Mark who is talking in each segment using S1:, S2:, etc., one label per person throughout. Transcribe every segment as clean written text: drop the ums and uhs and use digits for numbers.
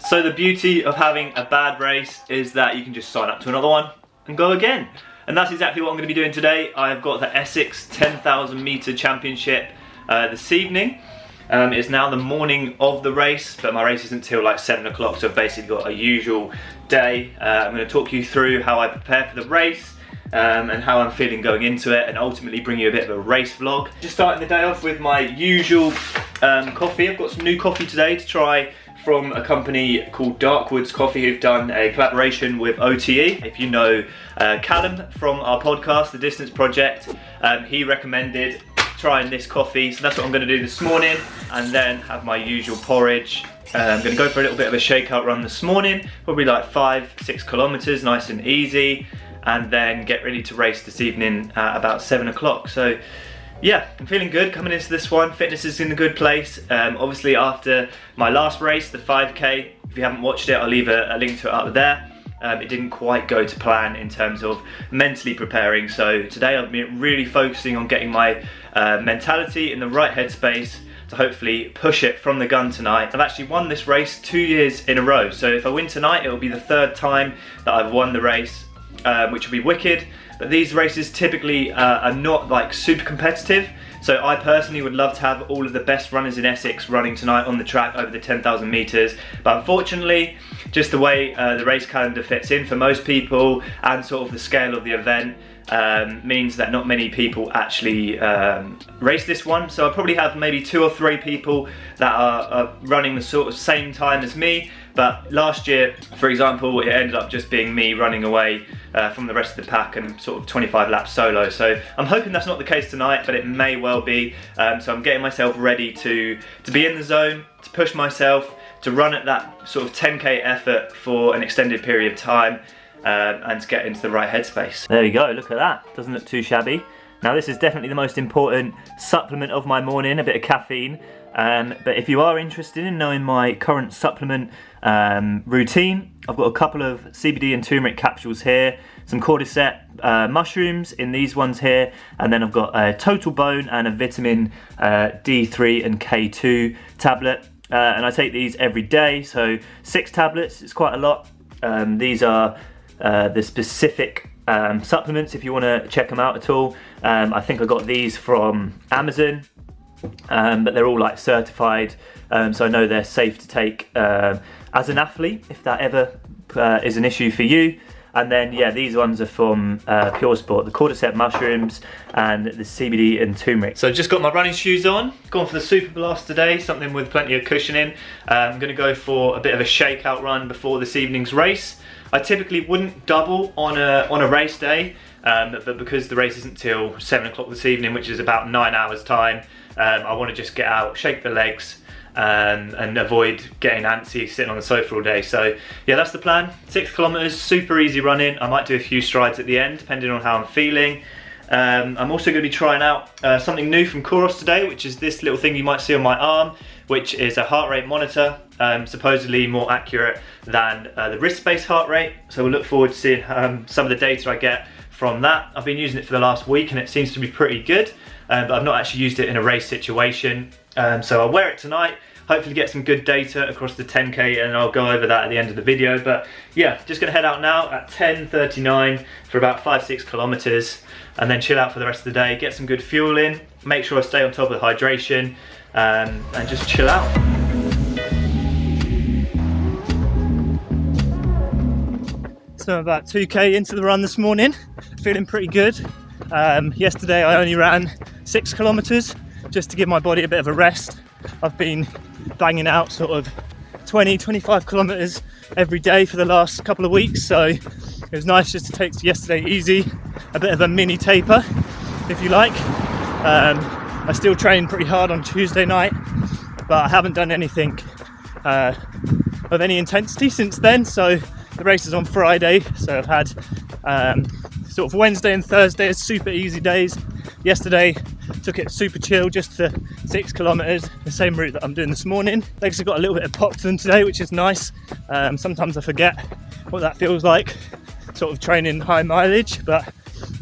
S1: So the beauty of having a bad race is that you can just sign up to another one and go again. And that's exactly what I'm going to be doing today. I've got the Essex 10,000 metre championship this evening. It's now the morning of the race, but my race isn't till like 7 o'clock, so I've basically got a usual day. I'm going to talk you through how I prepare for the race and how I'm feeling going into it, and ultimately bring you a bit of a race vlog. Just starting the day off with my usual coffee. I've got some new coffee today to try from a company called Darkwoods Coffee, who've done a collaboration with OTE. If you know Callum from our podcast, The Distance Project, he recommended trying this coffee, so that's what I'm going to do this morning, and then have my usual porridge. I'm going to go for a little bit of a shakeout run this morning, probably like 5-6 kilometers, nice and easy, and then get ready to race this evening at about 7 o'clock. So yeah, I'm feeling good coming into this one. Fitness is in a good place. Obviously after my last race, the 5K, if you haven't watched it, I'll leave a link to it up there. It didn't quite go to plan in terms of mentally preparing. So today I've been really focusing on getting my mentality in the right headspace to hopefully push it from the gun tonight. I've actually won this race 2 years in a row. So if I win tonight, it will be the 3rd time that I've won the race, which will be wicked. But these races typically are not like super competitive. So I personally would love to have all of the best runners in Essex running tonight on the track over the 10,000 metres. But unfortunately, just the way the race calendar fits in for most people and sort of the scale of the event means that not many people actually race this one. So I probably have maybe 2 or 3 people that are running the sort of same time as me. But last year, for example, it ended up just being me running away from the rest of the pack and sort of 25 laps solo. So I'm hoping that's not the case tonight, but it may well be. So I'm getting myself ready to be in the zone, to push myself, to run at that sort of 10k effort for an extended period of time, and to get into the right headspace. There you go, look at that. Doesn't look too shabby. Now this is definitely the most important supplement of my morning, a bit of caffeine. But if you are interested in knowing my current supplement routine, I've got a couple of CBD and turmeric capsules here, some cordyceps mushrooms in these ones here, and then I've got a total bone and a vitamin D3 and K2 tablet. And I take these every day, so 6 tablets, it's quite a lot. These are the specific supplements if you want to check them out at all. I think I got these from Amazon. But they're all like certified, so I know they're safe to take as an athlete if that ever is an issue for you. And then yeah, these ones are from Pure Sport, the cordyceps mushrooms and the CBD and turmeric. So just got my running shoes on, gone for the Super Blast today, something with plenty of cushioning. I'm going to go for a bit of a shakeout run before this evening's race. I typically wouldn't double on a race day, but because the race isn't till 7 o'clock this evening, which is about 9 hours time, I want to just get out, shake the legs, and avoid getting antsy sitting on the sofa all day. So yeah, that's the plan. 6 kilometers, super easy running. I might do a few strides at the end, depending on how I'm feeling. I'm also going to be trying out something new from Coros today, which is this little thing you might see on my arm, which is a heart rate monitor, supposedly more accurate than the wrist-based heart rate. So we'll look forward to seeing some of the data I get from that. I've been using it for the last week and it seems to be pretty good, but I've not actually used it in a race situation. So I'll wear it tonight, hopefully get some good data across the 10k, and I'll go over that at the end of the video. But yeah, just gonna head out now at 10:39 for about 5-6 kilometers, and then chill out for the rest of the day, get some good fuel in, make sure I stay on top of the hydration, and just chill out. So I'm about 2k into the run this morning, feeling pretty good. Yesterday I only ran 6 kilometers just to give my body a bit of a rest. I've been banging out sort of 20-25 kilometers every day for the last couple of weeks, so it was nice just to take yesterday easy, a bit of a mini taper if you like. I still trained pretty hard on Tuesday night, but I haven't done anything of any intensity since then. So the race is on Friday, so I've had sort of Wednesday and Thursday as super easy days. Yesterday took it super chill, just for 6 kilometers, the same route that I'm doing this morning. Legs have got a little bit of pop to them today, which is nice. Sometimes I forget what that feels like, sort of training high mileage, but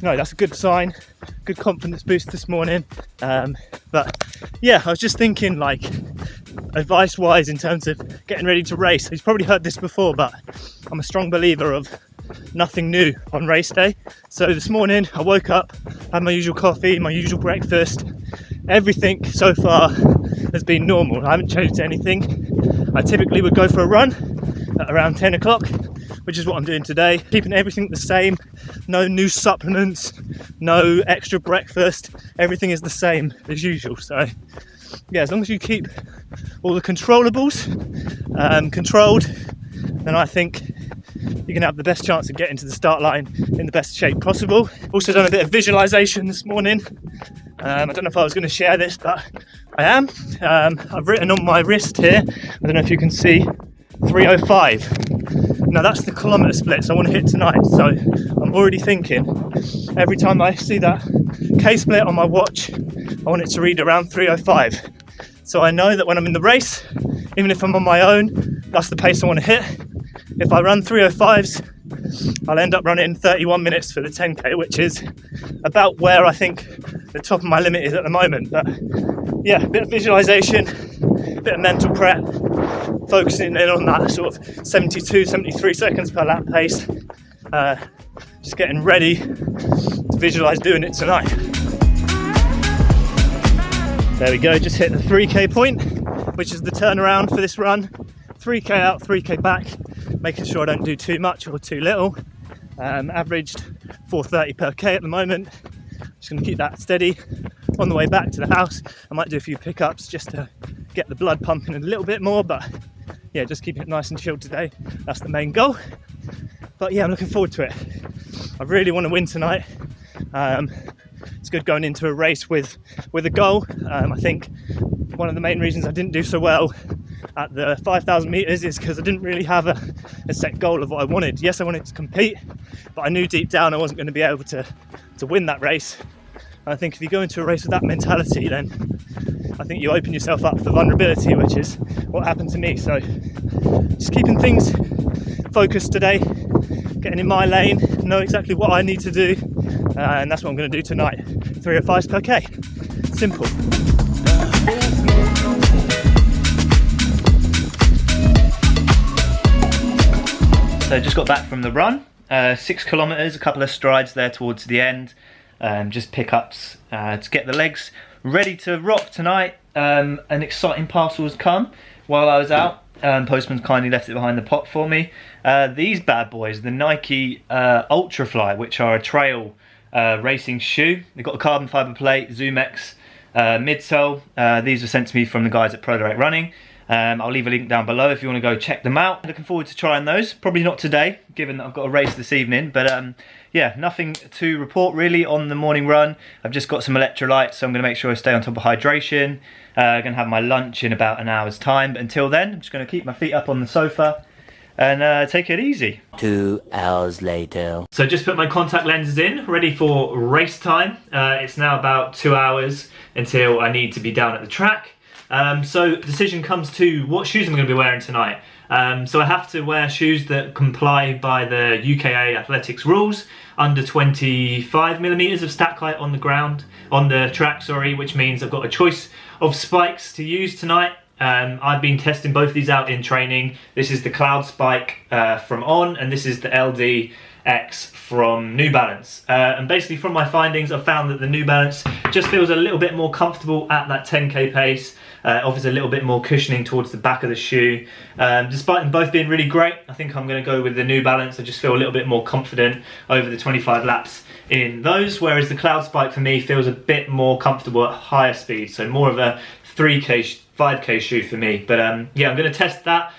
S1: no, that's a good sign, good confidence boost this morning. But yeah, I was just thinking, like,
S2: advice-wise in terms of getting ready to race. He's probably heard this before, but I'm a strong believer of nothing new on race day. So this morning I woke up, had my usual coffee, my usual breakfast. Everything so far has been normal. I haven't changed anything. I typically would go for a run at around 10 o'clock, which is what I'm doing today. Keeping everything the same, no new supplements, no extra breakfast. Everything is the same as usual. So yeah, as long as you keep all the controllables controlled, then I think you're gonna have the best chance of getting to the start line in the best shape possible. Also done a bit of visualization this morning. I don't know if I was going to share this, but I am. I've written on my wrist here, I don't know if you can see, 3:05. Now that's the kilometre splits I want to hit tonight, so I'm already thinking every time I see that K split on my watch, I want it to read around 3:05. So I know that when I'm in the race, even if I'm on my own, that's the pace I want to hit. If I run 3:05s, I'll end up running 31 minutes for the 10k, which is about where I think the top of my limit is at the moment. But yeah, a bit of visualization, a bit of mental prep, focusing in on that sort of 72, 73 seconds per lap pace. Just getting ready to visualize doing it tonight. There we go, just hit the 3k point, which is the turnaround for this run. 3k out, 3k back, making sure I don't do too much or too little. Averaged 4:30 per k at the moment. Just going to keep that steady. On the way back to the house, I might do a few pickups just to get the blood pumping a little bit more, but yeah, just keeping it nice and chilled today. That's the main goal. But yeah, I'm looking forward to it. I really want to win tonight. It's good going into a race with a goal. I think one of the main reasons I didn't do so well at the 5,000 meters is because I didn't really have a set goal of what I wanted. Yes, I wanted to compete, but I knew deep down I wasn't going to be able to win that race. And I think if you go into a race with that mentality, then I think you open yourself up for vulnerability, which is what happened to me. So just keeping things focused today, getting in my lane, know exactly what I need to do, and that's what I'm going to do tonight. 3:05 per k. Simple.
S1: So just got back from the run, 6 kilometres, a couple of strides there towards the end, just pickups to get the legs ready to rock tonight. An exciting parcel has come while I was out. Postman's kindly left it behind the pot for me. These bad boys, the Nike Ultrafly, which are a trail racing shoe. They've got a carbon fibre plate, ZoomX midsole. These were sent to me from the guys at Pro Direct Running. I'll leave a link down below if you want to go check them out. Looking forward to trying those. Probably not today, given that I've got a race this evening. But yeah, nothing to report really on the morning run. I've just got some electrolytes, so I'm going to make sure I stay on top of hydration. I'm going to have my lunch in about an hour's time. But until then, I'm just going to keep my feet up on the sofa and take it easy. 2 hours later. So just put my contact lenses in, ready for race time. It's now about 2 hours until I need to be down at the track. So decision comes to what shoes I'm going to be wearing tonight. So I have to wear shoes that comply by the UKA athletics rules, under 25mm of stack height on the track, sorry, which means I've got a choice of spikes to use tonight. I've been testing both of these out in training. This is the Cloud Spike from On, and this is the LDX from New Balance. And basically from my findings, I've found that the New Balance just feels a little bit more comfortable at that 10k pace. Offers a little bit more cushioning towards the back of the shoe. Despite them both being really great, I think I'm going to go with the New Balance. I just feel a little bit more confident over the 25 laps in those, whereas the Cloud Spike for me feels a bit more comfortable at higher speeds, so more of a 3k, 5k shoe for me. But yeah, I'm going to test that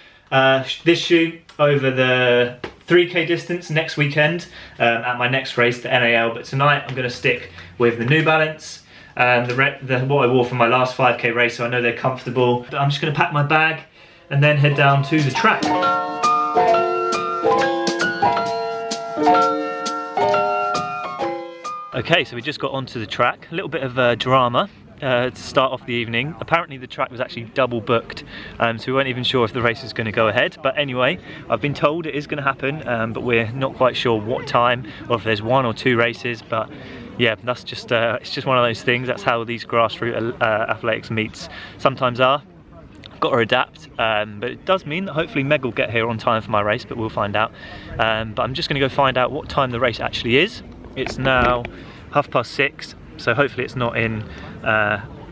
S1: this shoe over the 3k distance next weekend at my next race, the NAL. But tonight I'm going to stick with the New Balance. What I wore for my last 5k race, so I know they're comfortable. But I'm just going to pack my bag and then head down to the track. Okay, so we just got onto the track. A little bit of drama to start off the evening. Apparently the track was actually double booked, so we weren't even sure if the race is going to go ahead. But anyway, I've been told it is going to happen, but we're not quite sure what time or if there's 1 or 2 races. But yeah, that's just it's just one of those things. That's how these grassroots athletics meets sometimes are.
S2: got to adapt, but it does mean that hopefully Meg will get here on time for my race, but we'll find out. But I'm just going to go find out what time the race actually is. It's now 6:30, so hopefully it's not in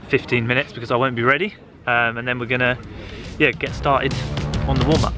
S2: 15 minutes because I won't be ready. And then we're going to get started on the warm-up.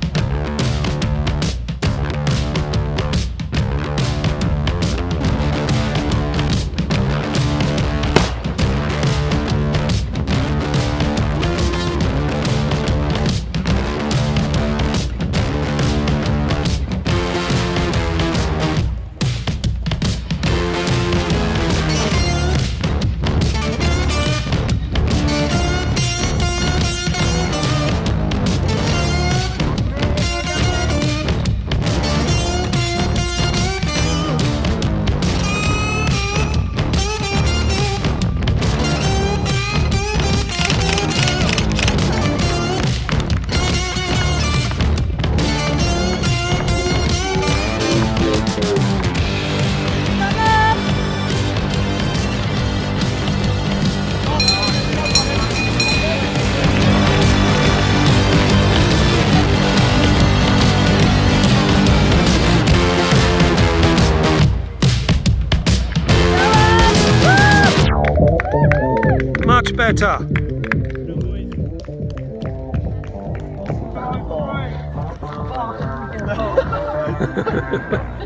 S3: Much better.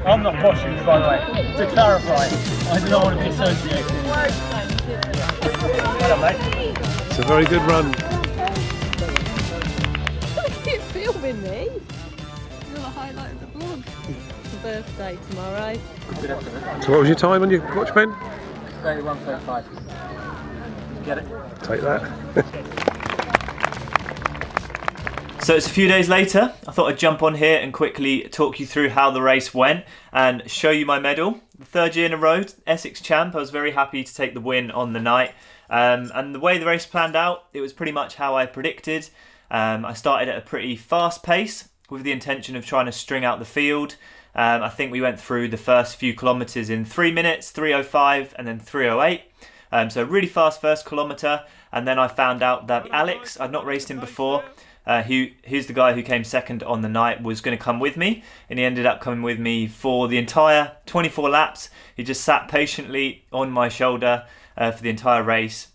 S2: I'm not poshing, by the way. To clarify, I do not want to be associated. Hello, mate.
S3: It's a very good run.
S4: Keep filming me. You're the highlight of the vlog. It's my birthday tomorrow.
S3: So what was your time on your watch pen?
S5: 31:35. Get it?
S3: Take that.
S1: So it's a few days later. I thought I'd jump on here and quickly talk you through how the race went and show you my medal. The third year in a row, Essex champ. I was very happy to take the win on the night. And the way the race planned out, it was pretty much how I predicted. I started at a pretty fast pace with the intention of trying to string out the field. I think we went through the first few kilometres in 3 minutes, 3:05 and then 3:08. So really fast first kilometre, and then I found out that Alex, I'd not raced him before, who's the guy who came second on the night, was going to come with me, and he ended up coming with me for the entire 24 laps. He just sat patiently on my shoulder for the entire race.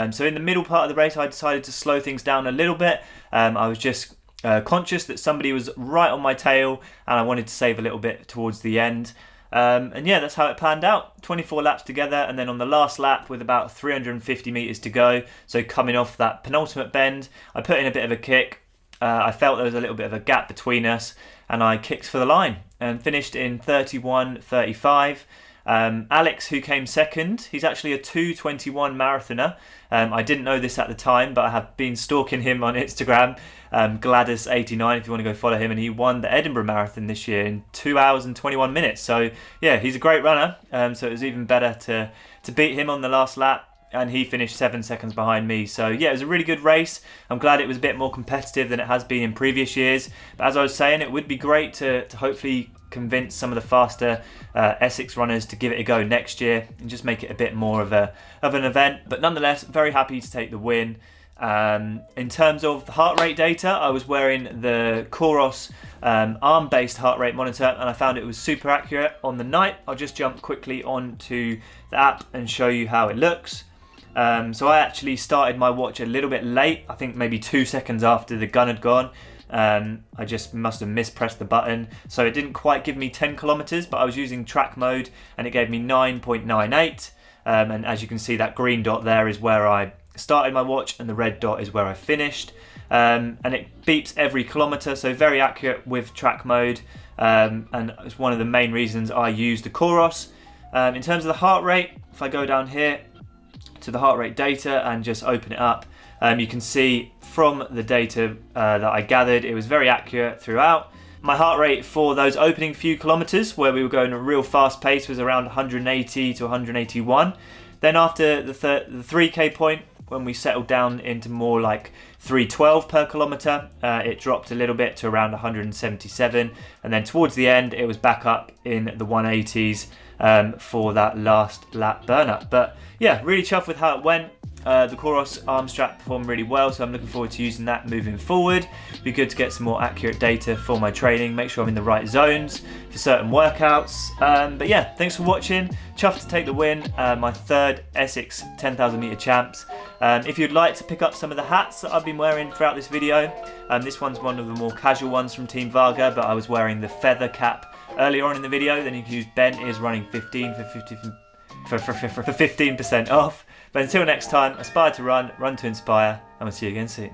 S1: So in the middle part of the race I decided to slow things down a little bit. I was just conscious that somebody was right on my tail and I wanted to save a little bit towards the end. And yeah, that's how it planned out. 24 laps together, and then on the last lap with about 350 metres to go, so coming off that penultimate bend, I put in a bit of a kick. I felt there was a little bit of a gap between us, and I kicked for the line and finished in 31:35. Alex, who came second, he's actually a 2:21 marathoner. I didn't know this at the time, but I have been stalking him on Instagram, Gladys89 if you want to go follow him, and he won the Edinburgh Marathon this year in 2 hours and 21 minutes. So yeah, he's a great runner, so it was even better to beat him on the last lap, and he finished 7 seconds behind me. So yeah, it was a really good race. I'm glad it was a bit more competitive than it has been in previous years, but as I was saying, it would be great to hopefully convince some of the faster Essex runners to give it a go next year and just make it a bit more of an event. But nonetheless, very happy to take the win. In terms of the heart rate data, I was wearing the Coros arm-based heart rate monitor, and I found it was super accurate on the night. I'll just jump quickly onto the app and show you how it looks. So I actually started my watch a little bit late, I think maybe 2 seconds after the gun had gone. I just must have mispressed the button, so it didn't quite give me 10 kilometers, but I was using track mode and it gave me 9.98. And as you can see, that green dot there is where I started my watch and the red dot is where I finished. And it beeps every kilometer, so very accurate with track mode. And it's one of the main reasons I use the Coros. In terms of the heart rate, if I go down here to the heart rate data and just open it up, you can see from the data that I gathered, it was very accurate throughout. My heart rate for those opening few kilometers, where we were going at a real fast pace, was around 180 to 181. Then after the 3k point, when we settled down into more like 312 per kilometer, it dropped a little bit to around 177, and then towards the end it was back up in the 180s for that last lap burn up. But yeah, really chuffed with how it went. The Coros arm strap performed really well, so I'm looking forward to using that moving forward. Be good to get some more accurate data for my training, make sure I'm in the right zones for certain workouts. But yeah, thanks for watching. Chuffed to take the win, my third Essex 10,000 metre champs. If you'd like to pick up some of the hats that I've been wearing throughout this video, this one's one of the more casual ones from Team Varga, but I was wearing the feather cap earlier on in the video. Then you can use Ben is running 15 for 15% off. But until next time, aspire to run, run to inspire, and we'll see you again soon.